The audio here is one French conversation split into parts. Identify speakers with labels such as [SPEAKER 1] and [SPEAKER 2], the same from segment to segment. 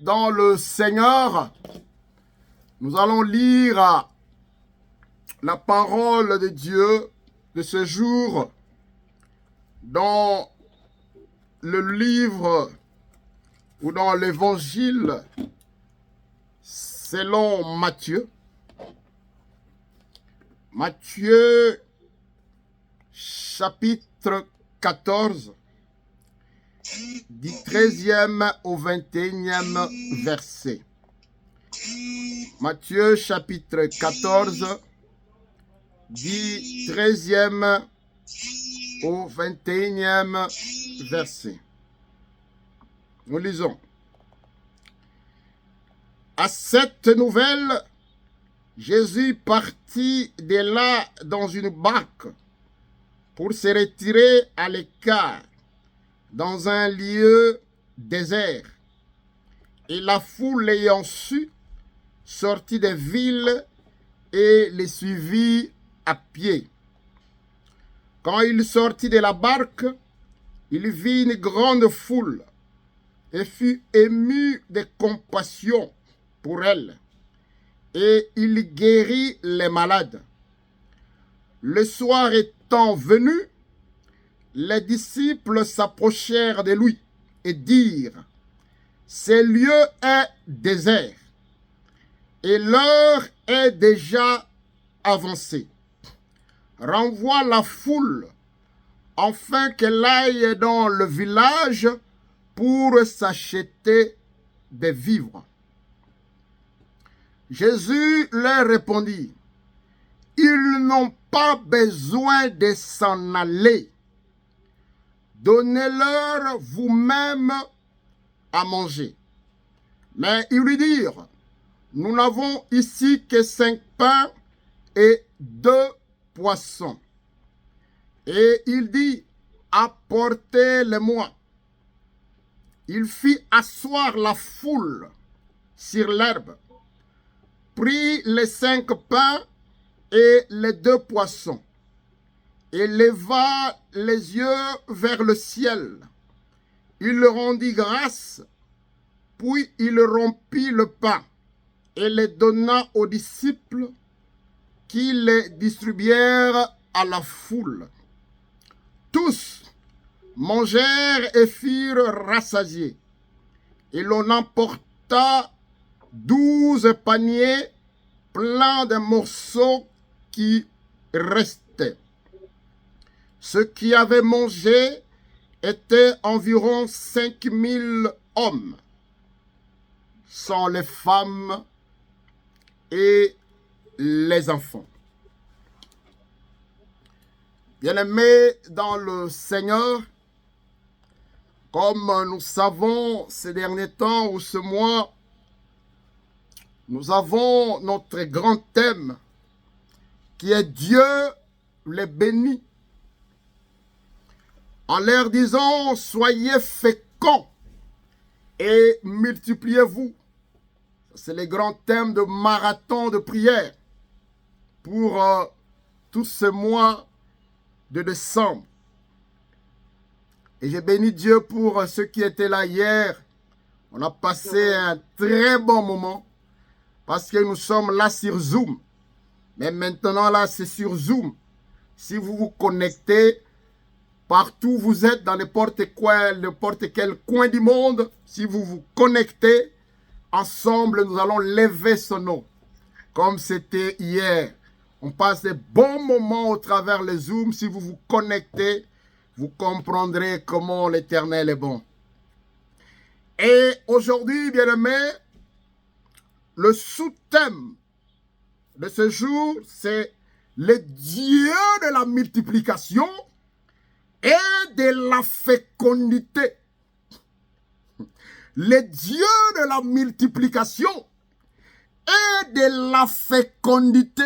[SPEAKER 1] dans le Seigneur, nous allons lire la parole de Dieu de ce jour dans le livre ou dans l'évangile selon Matthieu. Matthieu chapitre 14 du 13e au 21e verset. Matthieu chapitre 14 du 13e au 21e verset. Nous lisons. À cette nouvelle, Jésus partit de là dans une barque pour se retirer à l'écart dans un lieu désert. Et la foule l'ayant su, sortit des villes et les suivit à pied. Quand il sortit de la barque, il vit une grande foule et fut ému de compassion pour elle. Et il guérit les malades. Le soir étant venu, les disciples s'approchèrent de lui et dirent: ce lieu est désert et l'heure est déjà avancée. Renvoie la foule afin qu'elle aille dans le village pour s'acheter des vivres. Jésus leur répondit: ils n'ont pas besoin de s'en aller. Donnez-leur vous-même à manger. Mais ils lui dirent: nous n'avons ici que 5 pains et 2 poissons. Et il dit: apportez-les-moi. Il fit asseoir la foule sur l'herbe, prit les 5 pains et les 2 poissons, et leva les yeux vers le ciel. Il rendit grâce, puis il rompit le pain et les donna aux disciples qui les distribuèrent à la foule. Tous mangèrent et furent rassasiés, et l'on emporta 12 paniers pleins de morceaux qui restaient. Ceux qui avaient mangé étaient environ 5000 hommes, sans les femmes et les enfants. Bien-aimés dans le Seigneur, comme nous savons ces derniers temps ou ce mois, nous avons notre grand thème qui est Dieu les bénit. En leur disant: soyez féconds et multipliez-vous. C'est le grand thème de marathon de prière pour tout ce mois de décembre. Et j'ai béni Dieu pour ceux qui étaient là hier. On a passé un très bon moment parce que nous sommes là sur Zoom. Mais maintenant là, c'est sur Zoom. Si vous vous connectez, partout où vous êtes, dans n'importe quel coin du monde, si vous vous connectez, ensemble, nous allons lever son nom, comme c'était hier. On passe des bons moments au travers les Zooms. Si vous vous connectez, vous comprendrez comment l'Éternel est bon. Et aujourd'hui, bien-aimés, le sous-thème de ce jour, c'est le Dieu de la multiplication et de la fécondité. Le Dieu de la multiplication et de la fécondité.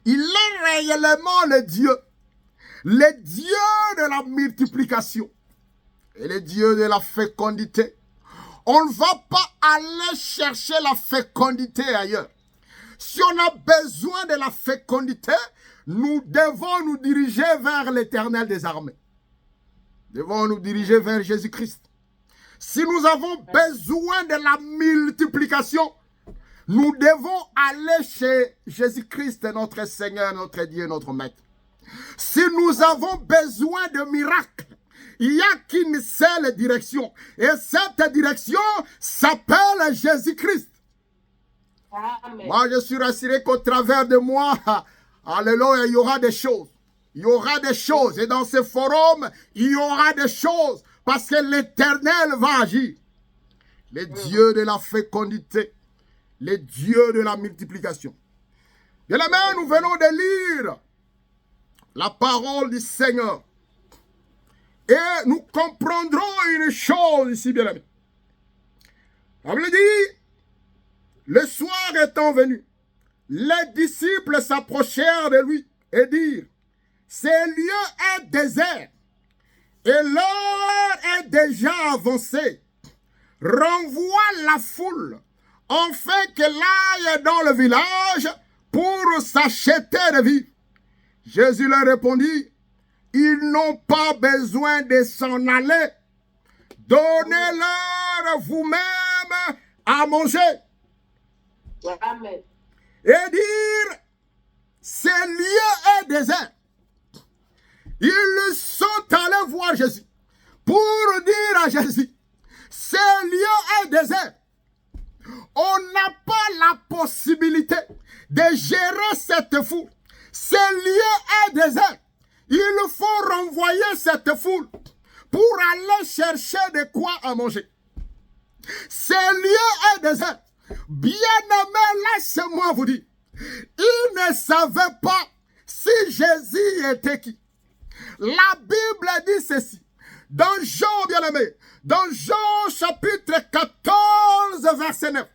[SPEAKER 1] Il est réellement le Dieu de la multiplication et le Dieu de la fécondité. On ne va pas aller chercher la fécondité ailleurs. Si on a besoin de la fécondité, nous devons nous diriger vers l'Éternel des armées. Nous devons nous diriger vers Jésus-Christ. Si nous avons besoin de la multiplication, nous devons aller chez Jésus-Christ, notre Seigneur, notre Dieu, notre Maître. Si nous avons besoin de miracles, il n'y a qu'une seule direction. Et cette direction s'appelle Jésus-Christ. Moi, je suis rassuré qu'au travers de moi, alléluia, il y aura des choses. Il y aura des choses. Et dans ce forum, il y aura des choses. Parce que l'Éternel va agir. Le Dieu de la fécondité. Le Dieu de la multiplication. Bien aimé, nous venons de lire la parole du Seigneur. Et nous comprendrons une chose ici, bien aimé. La Bible dit, le soir étant venu, les disciples s'approchèrent de lui et dirent, ce lieu est désert et l'heure est déjà avancée. Renvoie la foule, afin qu'elle aille dans le village pour s'acheter de vivres. Jésus leur répondit, ils n'ont pas besoin de s'en aller. Donnez-leur vous-même à manger.
[SPEAKER 2] Amen.
[SPEAKER 1] Et dire, ce lieu est désert. Ils sont allés voir Jésus pour dire à Jésus, ce lieu est désert. On n'a pas la possibilité de gérer cette foule. Ce lieu est désert. Il faut renvoyer cette foule pour aller chercher de quoi à manger. Ce lieu est désert. Bien-aimé, laissez-moi vous dire, ils ne savaient pas si Jésus était qui. La Bible dit ceci. Dans Jean, bien-aimé, dans Jean chapitre 14, verset 9,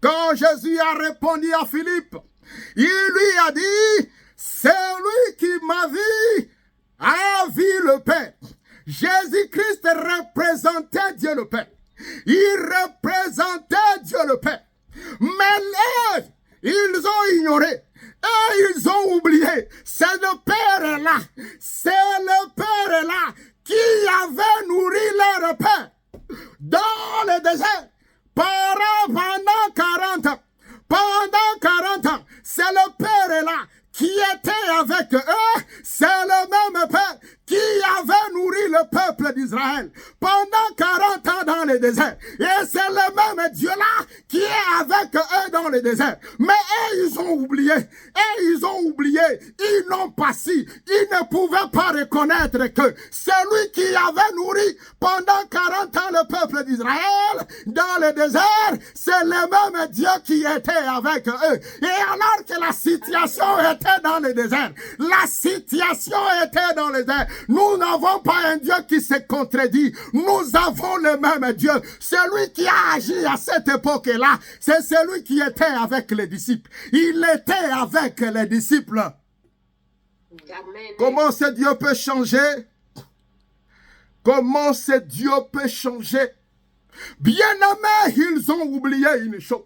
[SPEAKER 1] quand Jésus a répondu à Philippe, il lui a dit, celui qui m'a vu a vu le Père. Jésus-Christ représentait Dieu le Père. Il représentait Dieu le Père. Mais là, ils ont ignoré. Et ils ont oublié. C'est le Père là. C'est le Père là qui avait nourri leur Père dans le désert pendant 40 ans. Pendant 40 ans, c'est le Père là qui était avec eux. C'est le même Père qui avait nourri le peuple d'Israël pendant 40 ans dans le désert. Et c'est le même Dieu là qui est avec eux dans le désert. Mais eux, ils ont oublié. Et ils ont oublié. Ils n'ont pas su. Ils ne pouvaient pas reconnaître que celui qui avait nourri pendant 40 ans le peuple d'Israël dans le désert, c'est le même Dieu qui était avec eux. Et alors que la situation était dans le désert, la situation était dans le désert, nous n'avons pas un Dieu qui se contredit. Nous avons le même Dieu. Celui qui a agi à cette époque-là, c'est celui qui était avec les disciples. Il était avec les disciples.
[SPEAKER 2] Amen.
[SPEAKER 1] Comment ce Dieu peut changer? Comment ce Dieu peut changer? Bien-aimés, ils ont oublié une chose.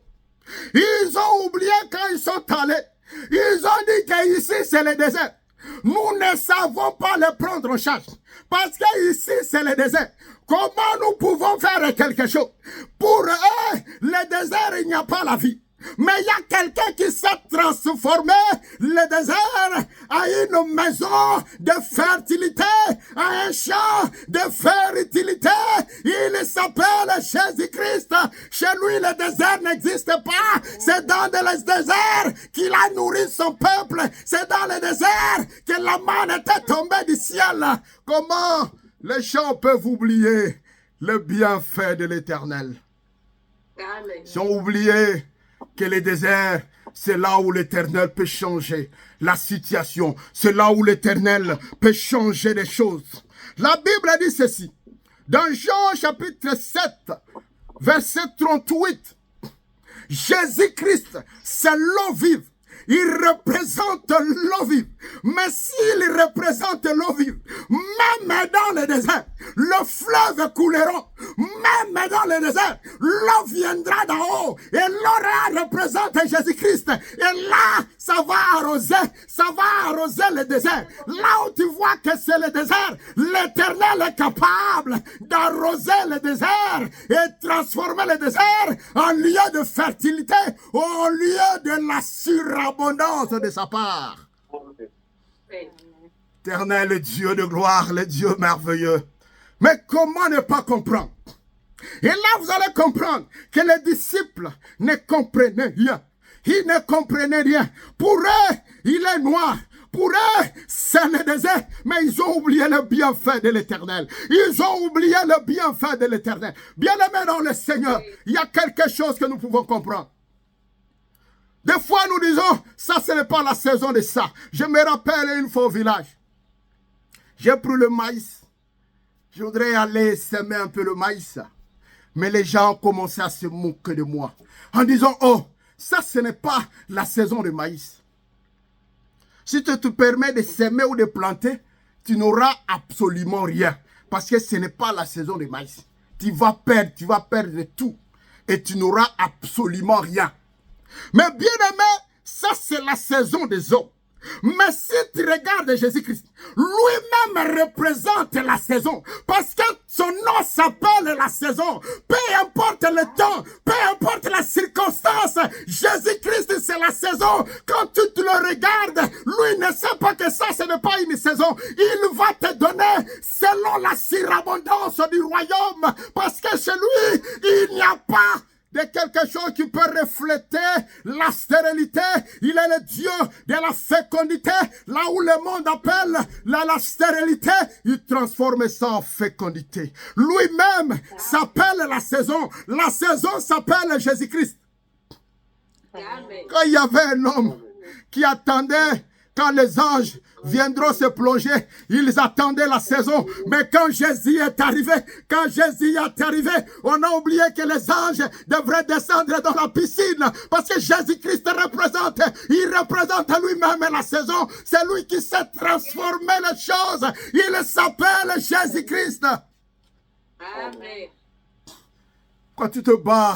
[SPEAKER 1] Ils ont oublié quand ils sont allés. Ils ont dit qu'ici c'est le désert. Nous ne savons pas le prendre en charge. Parce que ici c'est le désert. Comment nous pouvons faire quelque chose? Pour eux, le désert, il n'y a pas la vie. Mais il y a quelqu'un qui s'est transformé le désert à une maison de fertilité, à un champ de fertilité. Il s'appelle Jésus-Christ. Chez lui, le désert n'existe pas. C'est dans le désert qu'il a nourri son peuple. C'est dans le désert que la manne était tombée du ciel. Comment les gens peuvent oublier le bienfait de l'Éternel? Ils ont oublié que le désert, c'est là où l'Éternel peut changer la situation. C'est là où l'Éternel peut changer les choses. La Bible dit ceci. Dans Jean chapitre 7, verset 38. Jésus-Christ, c'est l'eau vive. il représente l'eau vive. Mais s'il représente l'eau vive, même dans le désert, le fleuve couleront. Même dans le désert, l'eau viendra d'en haut. Et l'eau représente Jésus-Christ. Et là, ça va arroser le désert. Là où tu vois que c'est le désert, l'Éternel est capable d'arroser le désert et transformer le désert en lieu de fertilité, au lieu de la surabondance de sa part. Éternel Dieu de gloire, le Dieu merveilleux. Mais comment ne pas comprendre? Et là, vous allez comprendre que les disciples ne comprenaient rien. Ils ne comprenaient rien. Pour eux, il est noir. Pour eux, c'est le désert, mais ils ont oublié le bienfait de l'Éternel. Ils ont oublié le bienfait de l'Éternel. Bien-aimés dans le Seigneur, il y a quelque chose que nous pouvons comprendre. Des fois, nous disons, ça, ce n'est pas la saison de ça. Je me rappelle une fois au village. J'ai pris le maïs. Je voudrais aller semer un peu le maïs. Mais les gens ont commencé à se moquer de moi. En disant, oh, ça, ce n'est pas la saison de maïs. Si tu te permets de semer ou de planter, tu n'auras absolument rien. Parce que ce n'est pas la saison de maïs. Tu vas perdre tout. Et tu n'auras absolument rien. Mais bien aimé, ça c'est la saison des hommes. Mais si tu regardes Jésus-Christ, lui-même représente la saison. Parce que son nom s'appelle la saison. Peu importe le temps, peu importe la circonstance, Jésus-Christ c'est la saison. Quand tu te le regardes, lui ne sait pas que ça ce n'est pas une saison. Il va te donner selon la surabondance du royaume. Parce que chez lui, il n'y a pas de quelque chose qui peut refléter la stérilité. Il est le Dieu de la fécondité. Là où le monde appelle la stérilité, il transforme ça en fécondité. Lui-même s'appelle la saison. La saison s'appelle Jésus-Christ. Quand il y avait un homme qui attendait quand les anges viendront se plonger, ils attendaient la saison. Mais quand Jésus est arrivé, on a oublié que les anges devraient descendre dans la piscine. Parce que Jésus-Christ il représente lui-même la saison. C'est lui qui sait transformer les choses. Il s'appelle Jésus-Christ.
[SPEAKER 2] Amen.
[SPEAKER 1] Quand tu te bats,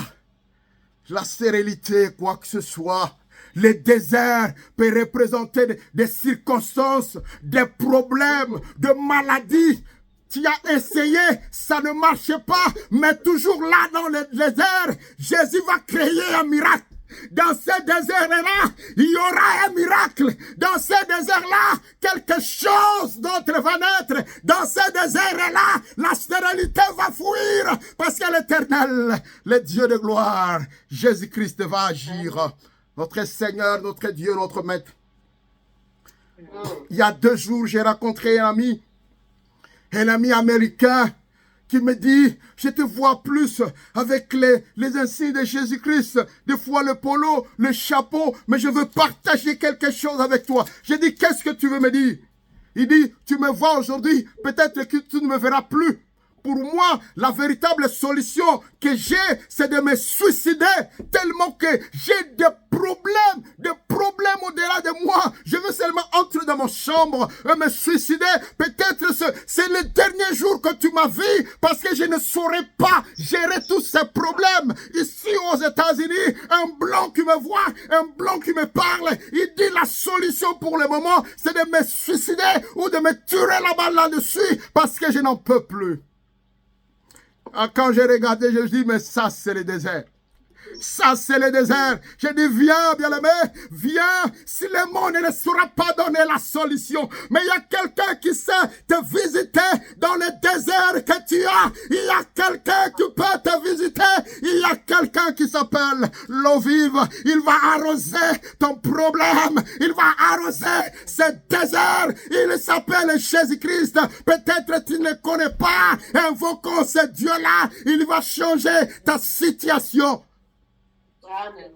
[SPEAKER 1] la stérilité, quoi que ce soit, le désert peut représenter des circonstances, des problèmes, de maladies. Tu as essayé, ça ne marche pas, mais toujours là dans le désert, Jésus va créer un miracle. Dans ce désert-là, il y aura un miracle. Dans ce désert-là, quelque chose d'autre va naître. Dans ce désert-là, la stérilité va fuir. Parce que l'Éternel, le Dieu de gloire, Jésus-Christ va agir. Notre Seigneur, notre Dieu, notre Maître. Il y a 2 jours, j'ai rencontré un ami américain qui me dit, je te vois plus avec les insignes de Jésus-Christ, des fois le polo, le chapeau, mais je veux partager quelque chose avec toi. J'ai dit, qu'est-ce que tu veux me dire? Il dit, tu me vois aujourd'hui, peut-être que tu ne me verras plus. Pour moi, la véritable solution que j'ai, c'est de me suicider tellement que j'ai des problèmes au-delà de moi. Je veux seulement entrer dans ma chambre et me suicider. Peut-être c'est le dernier jour que tu m'as vu parce que je ne saurais pas gérer tous ces problèmes. Ici aux États-Unis, un blanc qui me voit, un blanc qui me parle, il dit la solution pour le moment, c'est de me suicider ou de me tirer la balle là-dessus parce que je n'en peux plus. Quand j'ai regardé, je dis, mais ça, c'est le désert. Ça, c'est le désert. Je dis, viens, bien-aimé, viens. Si le monde ne saura pas donner la solution, mais il y a quelqu'un qui sait te visiter dans le désert que tu as. Il y a quelqu'un qui peut te visiter. Il y a quelqu'un qui s'appelle l'eau vive. Il va arroser ton problème. Il va arroser ce désert. Il s'appelle Jésus-Christ. Peut-être tu ne connais pas. Invoquons ce Dieu-là. Il va changer ta situation.
[SPEAKER 2] Amen.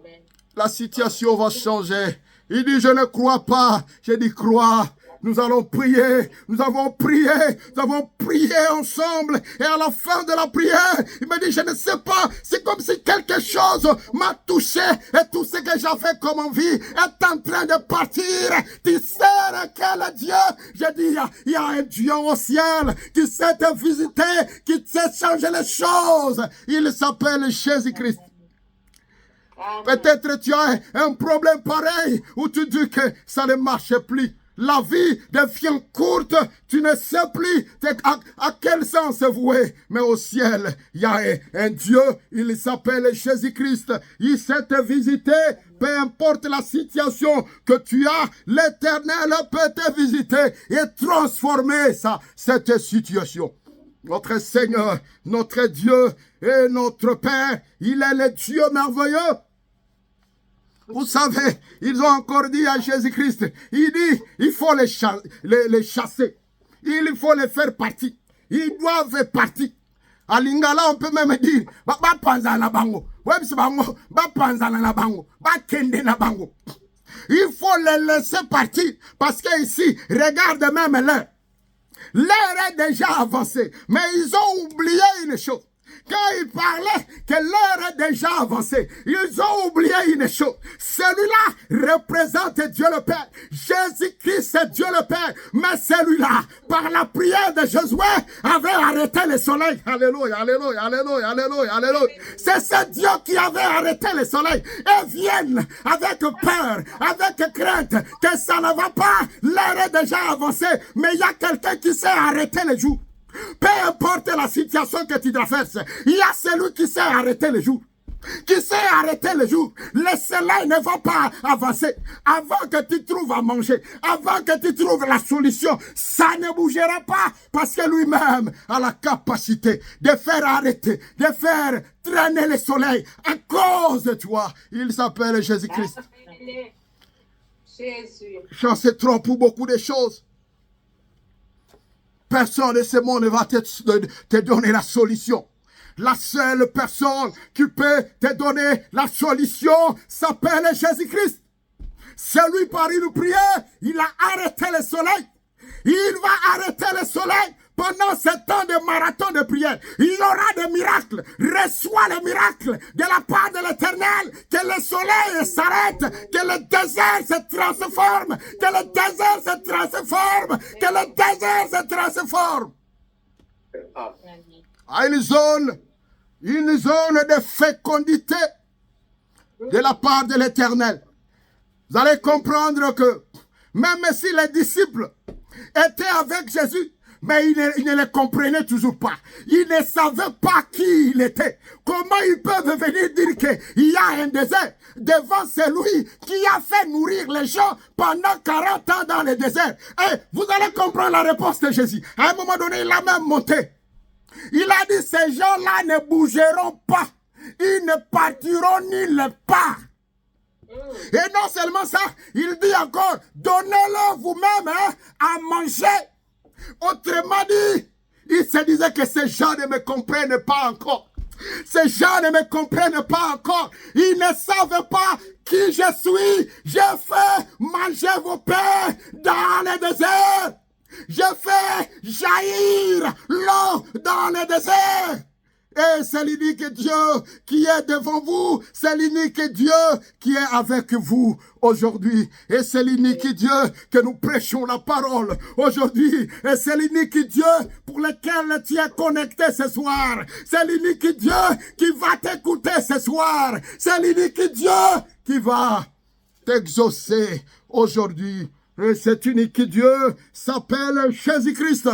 [SPEAKER 1] La situation va changer. Il dit, je ne crois pas. J'ai dit, crois. Nous allons prier. Nous avons prié ensemble. Et à la fin de la prière, il m'a dit, je ne sais pas. C'est comme si quelque chose m'a touché et tout ce que j'avais comme envie est en train de partir. Tu sais quel Dieu? Je dis, il y a un Dieu au ciel qui sait te visiter, qui sait changer les choses. Il s'appelle Jésus-Christ. Peut-être tu as un problème pareil où tu dis que ça ne marche plus. La vie devient courte, tu ne sais plus à quel sens vouer. Mais au ciel, il y a un Dieu, il s'appelle Jésus-Christ. Il sait te visiter, peu importe la situation que tu as, l'Éternel peut te visiter et transformer cette situation. Notre Seigneur, notre Dieu et notre Père, il est le Dieu merveilleux. Vous savez, ils ont encore dit à Jésus-Christ, il dit, il faut les chasser. Il faut les faire partir. Ils doivent partir. À Lingala, on peut même dire, il faut les laisser partir. Parce qu'ici, regarde même l'heure. L'heure est déjà avancée. Mais ils ont oublié une chose. Quand ils parlaient que l'heure est déjà avancée, ils ont oublié une chose. Celui-là représente Dieu le Père. Jésus-Christ, c'est Dieu le Père. Mais celui-là, par la prière de Josué, avait arrêté le soleil. Alléluia, alléluia, alléluia, alléluia, alléluia. C'est ce Dieu qui avait arrêté le soleil. Et viennent avec peur, avec crainte, que ça ne va pas. L'heure est déjà avancée. Mais il y a quelqu'un qui sait arrêter le jour. Peu importe la situation que tu traverses, il y a celui qui sait arrêter le jour. Qui sait arrêter le jour. Le soleil ne va pas avancer. Avant que tu trouves à manger, avant que tu trouves la solution, ça ne bougera pas. Parce que lui-même a la capacité de faire arrêter, de faire traîner le soleil à cause de toi. Il s'appelle Jésus-Christ. J'en sais trop pour beaucoup de choses. Personne de ce monde ne va te donner la solution. La seule personne qui peut te donner la solution s'appelle Jésus-Christ. Celui par une prière, il a arrêté le soleil. Il va arrêter le soleil pendant ce temps de marathon de prière. Il y aura des miracles. Reçois les miracles de la part de l'Éternel. Que le soleil s'arrête. Que le désert se transforme. Que le désert se transforme. Que le désert se transforme. À une zone de fécondité de la part de l'Éternel. Vous allez comprendre que même si les disciples étaient avec Jésus, mais ils ne le comprenaient toujours pas. Ils ne savaient pas qui il était. Comment ils peuvent venir dire qu'il y a un désert devant celui qui a fait nourrir les gens pendant 40 ans dans le désert? Et vous allez comprendre la réponse de Jésus. À un moment donné, il a même monté. Il a dit, ces gens-là ne bougeront pas. Ils ne partiront nulle part. Et non seulement ça, il dit encore, donnez-leur vous-même à manger. Autrement dit, il se disait que ces gens ne me comprennent pas encore. Ces gens ne me comprennent pas encore. Ils ne savent pas qui je suis. J'ai fait manger vos pères dans le désert. J'ai fait jaillir l'eau dans le désert. Et c'est l'unique Dieu qui est devant vous. C'est l'unique Dieu qui est avec vous aujourd'hui. Et c'est l'unique Dieu que nous prêchons la parole aujourd'hui. Et c'est l'unique Dieu pour lequel tu es connecté ce soir. C'est l'unique Dieu qui va t'écouter ce soir. C'est l'unique Dieu qui va t'exaucer aujourd'hui. Et cet unique Dieu s'appelle Jésus-Christ.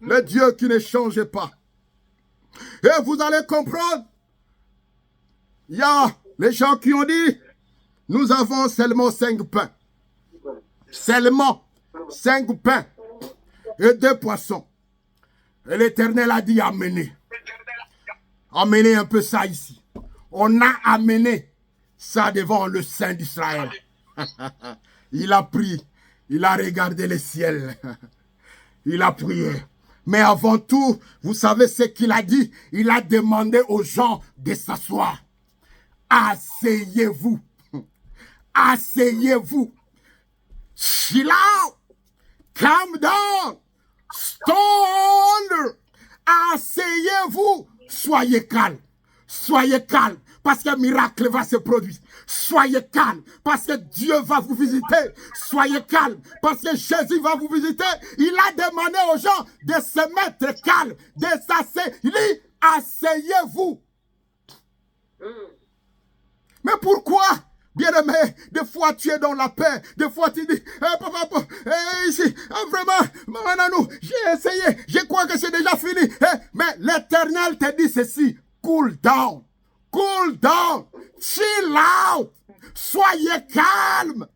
[SPEAKER 1] Le Dieu qui ne change pas. Et vous allez comprendre, il y a les gens qui ont dit, nous avons seulement 5 pains. Seulement 5 pains et 2 poissons. Et l'Éternel a dit, amenez. Amenez un peu ça ici. On a amené ça devant le Saint d'Israël. Il a pris, il a regardé le ciel. Il a prié. Mais avant tout, vous savez ce qu'il a dit? Il a demandé aux gens de s'asseoir. Asseyez-vous. Asseyez-vous. Chill out. Calm down. Stand. Asseyez-vous. Soyez calme. Soyez calme parce qu'un miracle va se produire. Soyez calme parce que Dieu va vous visiter. Soyez calme parce que Jésus va vous visiter. Il a demandé aux gens de se mettre calme, de s'asseoir. Il dit, asseyez-vous. Mais pourquoi? Bien-aimé, des fois tu es dans la paix, des fois tu dis, papa, ici, vraiment, maman, j'ai essayé, je crois que c'est déjà fini. Mais l'Éternel te dit ceci, cool down, chill out, soyez calme.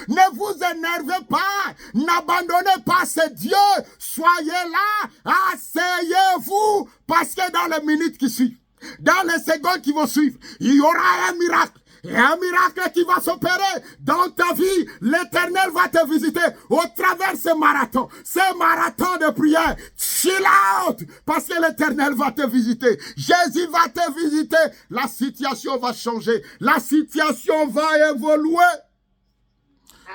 [SPEAKER 1] Ne vous énervez pas, n'abandonnez pas ce Dieu, soyez là, asseyez-vous, parce que dans les minutes qui suivent, dans les secondes qui vont suivre, il y aura un miracle. Et un miracle qui va s'opérer dans ta vie. L'Éternel va te visiter au travers de ce marathon de prière. Chill out, parce que l'Éternel va te visiter. Jésus va te visiter. La situation va changer. La situation va évoluer.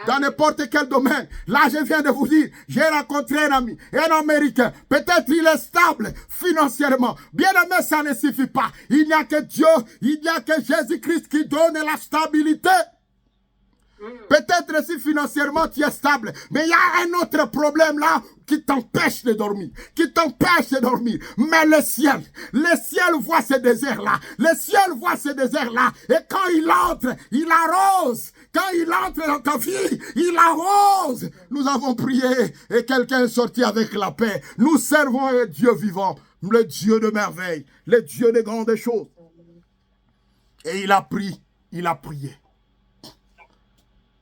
[SPEAKER 1] Dans n'importe quel domaine. Là, je viens de vous dire, j'ai rencontré un ami, un Américain. Peut-être il est stable financièrement. Bien aimé, ça ne suffit pas. Il n'y a que Dieu, il n'y a que Jésus-Christ qui donne la stabilité. Peut-être si financièrement tu es stable, mais il y a un autre problème là qui t'empêche de dormir, Mais le ciel voit ce désert-là, et quand il entre, il arrose. Quand il entre dans ta vie, il arrose. Nous avons prié et quelqu'un est sorti avec la paix. Nous servons un Dieu vivant, le Dieu de merveille, le Dieu de grandes choses. Et il a prié.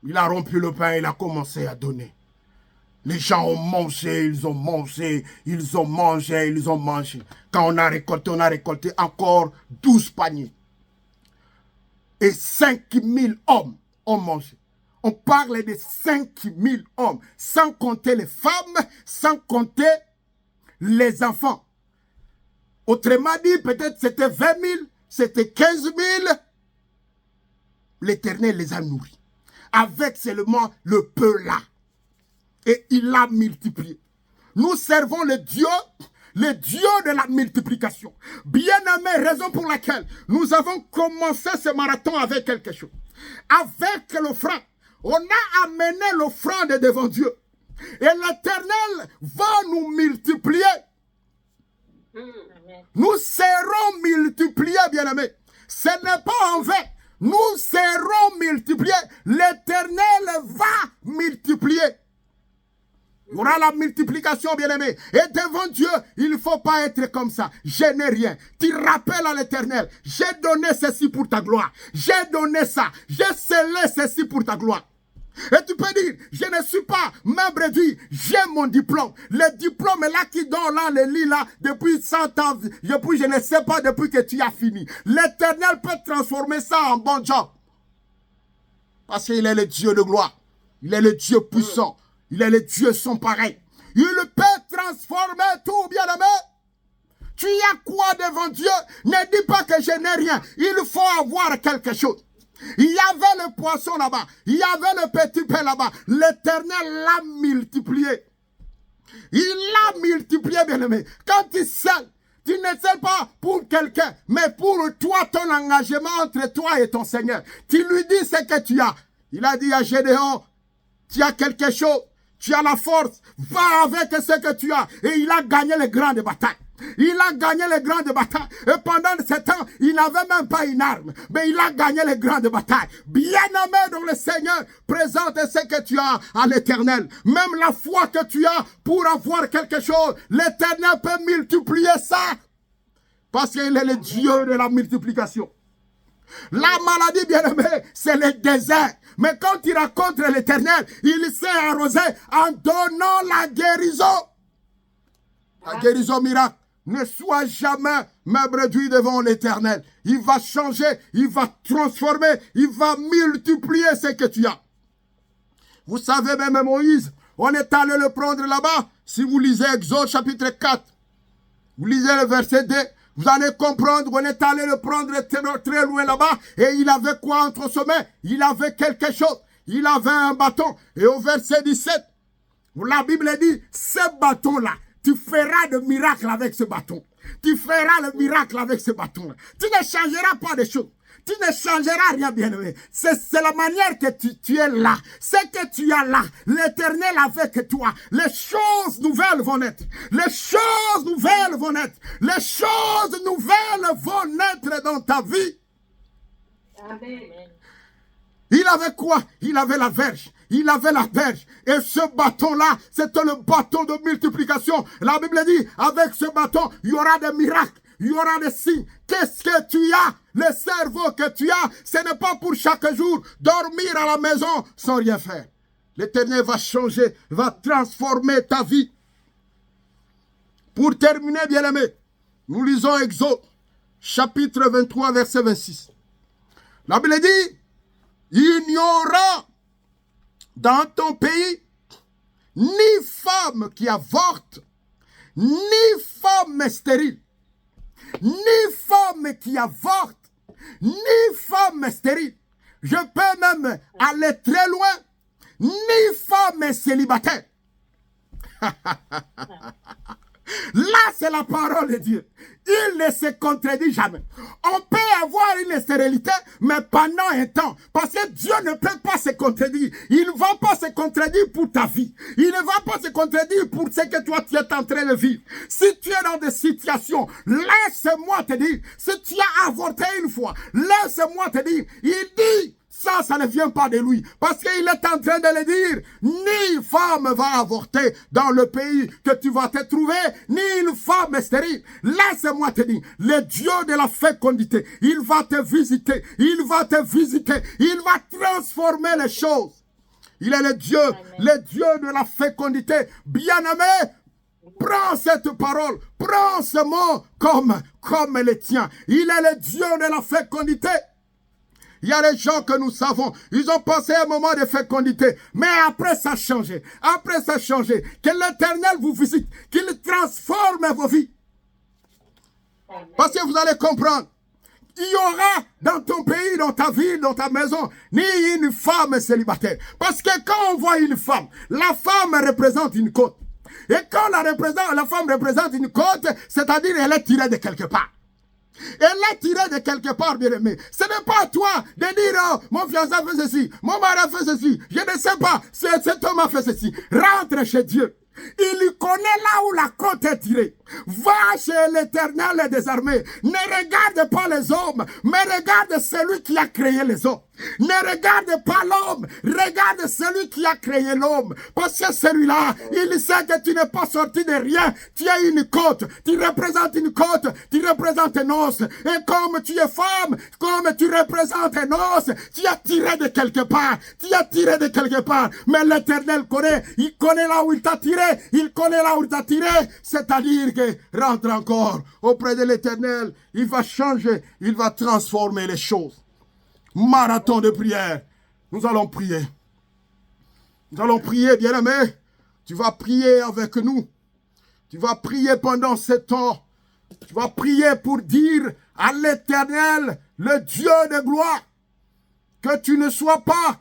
[SPEAKER 1] Il a rompu le pain, il a commencé à donner. Les gens ont mangé, ils ont mangé. Quand on a récolté encore 12 paniers. Et 5000 hommes ont mangé. On parle de 5000 hommes, sans compter les femmes, sans compter les enfants. Autrement dit, peut-être c'était 20 000, c'était 15 000. L'Éternel les a nourris. Avec seulement le peu là. Et il l'a multiplié. Nous servons le Dieu de la multiplication. Bien-aimé, raison pour laquelle nous avons commencé ce marathon avec quelque chose. Avec l'offrande. On a amené l'offrande devant Dieu. Et l'Éternel va nous multiplier. Nous serons multipliés, bien-aimés. Ce n'est pas en vain. Nous serons multipliés. L'Éternel va multiplier. Il y aura la multiplication, bien-aimé. Et devant Dieu, il ne faut pas être comme ça. Je n'ai rien. Tu rappelles à l'Éternel. J'ai donné ceci pour ta gloire. J'ai donné ça. J'ai scellé ceci pour ta gloire. Et tu peux dire, je ne suis pas membre du, j'ai mon diplôme. Le diplôme est là qui donne là, le lit là, depuis 100 ans, depuis je ne sais pas, depuis que tu as fini. L'Éternel peut transformer ça en bon job. Parce qu'il est le Dieu de gloire. Il est le Dieu puissant. Il est le Dieu sans pareil. Il peut transformer tout, bien-aimé. Tu as quoi devant Dieu? Ne dis pas que je n'ai rien. Il faut avoir quelque chose. Il y avait le poisson là-bas. Il y avait le petit pain là-bas. L'Éternel l'a multiplié. Il l'a multiplié, bien-aimé. Quand tu scelles, tu ne scelles pas pour quelqu'un, mais pour toi, ton engagement entre toi et ton Seigneur. Tu lui dis ce que tu as. Il a dit à Gédéon, tu as quelque chose, tu as la force, va avec ce que tu as. Et il a gagné les grandes batailles. Il a gagné les grandes batailles. Et pendant ce temps, il n'avait même pas une arme. Mais il a gagné les grandes batailles. Bien-aimé dans le Seigneur, présente ce que tu as à l'Éternel. Même la foi que tu as pour avoir quelque chose, l'Éternel peut multiplier ça. Parce qu'il est le Dieu de la multiplication. La maladie, bien-aimé, c'est le désert. Mais quand il rencontre l'Éternel, il s'est arrosé en donnant la guérison. La guérison miracle. Ne sois jamais réduit devant l'Éternel. Il va changer, il va transformer, il va multiplier ce que tu as. Vous savez, même Moïse, on est allé le prendre là-bas. Si vous lisez Exode chapitre 4, vous lisez le verset 2, vous allez comprendre, on est allé le prendre très loin là-bas. Et il avait quoi entre ses mains? Il avait quelque chose. Il avait un bâton. Et au verset 17, la Bible dit, ce bâton-là, tu feras de miracles avec ce bâton. Tu feras le miracle avec ce bâton. Tu ne changeras pas de choses. Tu ne changeras rien, bien-aimé. C'est la manière que tu es là. C'est que tu es là. L'Éternel avec toi. Les choses nouvelles vont naître. Les choses nouvelles vont naître. Les choses nouvelles vont naître dans ta vie.
[SPEAKER 2] Amen.
[SPEAKER 1] Il avait quoi? Il avait la verge. Il avait la verge. Et ce bâton-là, c'était le bâton de multiplication. La Bible dit, avec ce bâton, il y aura des miracles. Il y aura des signes. Qu'est-ce que tu as? Le cerveau que tu as, ce n'est pas pour chaque jour dormir à la maison sans rien faire. L'Éternel va changer, va transformer ta vie. Pour terminer, bien-aimés, nous lisons Exode, chapitre 23, verset 26. La Bible dit, il n'y aura dans ton pays ni femme qui avorte, ni femme stérile, ni femme qui avorte, ni femme stérile. Je peux même aller très loin, ni femme célibataire. Là, c'est la parole de Dieu. Il ne se contredit jamais. On peut avoir une stérilité, mais pendant un temps. Parce que Dieu ne peut pas se contredire. Il ne va pas se contredire pour ta vie. Il ne va pas se contredire pour ce que toi tu es en train de vivre. Si tu es dans des situations, laisse-moi te dire, si tu as avorté une fois, laisse-moi te dire, il dit, ça ne vient pas de lui. Parce qu'il est en train de le dire. Ni femme va avorter dans le pays que tu vas te trouver, ni une femme stérile. Laisse-moi te dire, le Dieu de la fécondité, il va te visiter. Il va te visiter. Il va transformer les choses. Il est le Dieu de la fécondité. Bien-aimé, prends cette parole, prends ce mot comme le tien. Il est le Dieu de la fécondité. Il y a des gens que nous savons, ils ont passé un moment de fécondité, mais après ça a changé. Après ça a changé. Que l'Éternel vous visite, qu'il transforme vos vies. Parce que vous allez comprendre, il y aura dans ton pays, dans ta ville, dans ta maison, ni une femme célibataire. Parce que quand on voit une femme, la femme représente une côte. Et quand la femme représente une côte, c'est-à-dire elle est tirée de quelque part. Elle est tirée de quelque part, bien-aimé. Ce n'est pas à toi de dire, oh, mon fiancé fait ceci, mon mari fait ceci, je ne sais pas, cet homme a fait ceci. Rentre chez Dieu. Il connaît là où la côte est tirée. Va chez l'Éternel des armées. Ne regarde pas les hommes, mais regarde celui qui a créé les hommes. Ne regarde pas l'homme, regarde celui qui a créé l'homme. Parce que celui-là, il sait que tu n'es pas sorti de rien. Tu as une côte, tu représentes une côte, tu représentes un os. Et comme tu es femme, comme tu représentes un os, tu as tiré de quelque part. Tu as tiré de quelque part. Mais l'Éternel connaît, il connaît là où il t'a tiré, il connaît là où il t'a tiré. C'est-à-dire que rentre encore auprès de l'Éternel, il va changer, il va transformer les choses. Marathon de prière. Nous allons prier. Nous allons prier, bien-aimé. Tu vas prier avec nous. Tu vas prier pendant ce temps. Tu vas prier pour dire à l'Éternel, le Dieu de gloire, que tu ne sois pas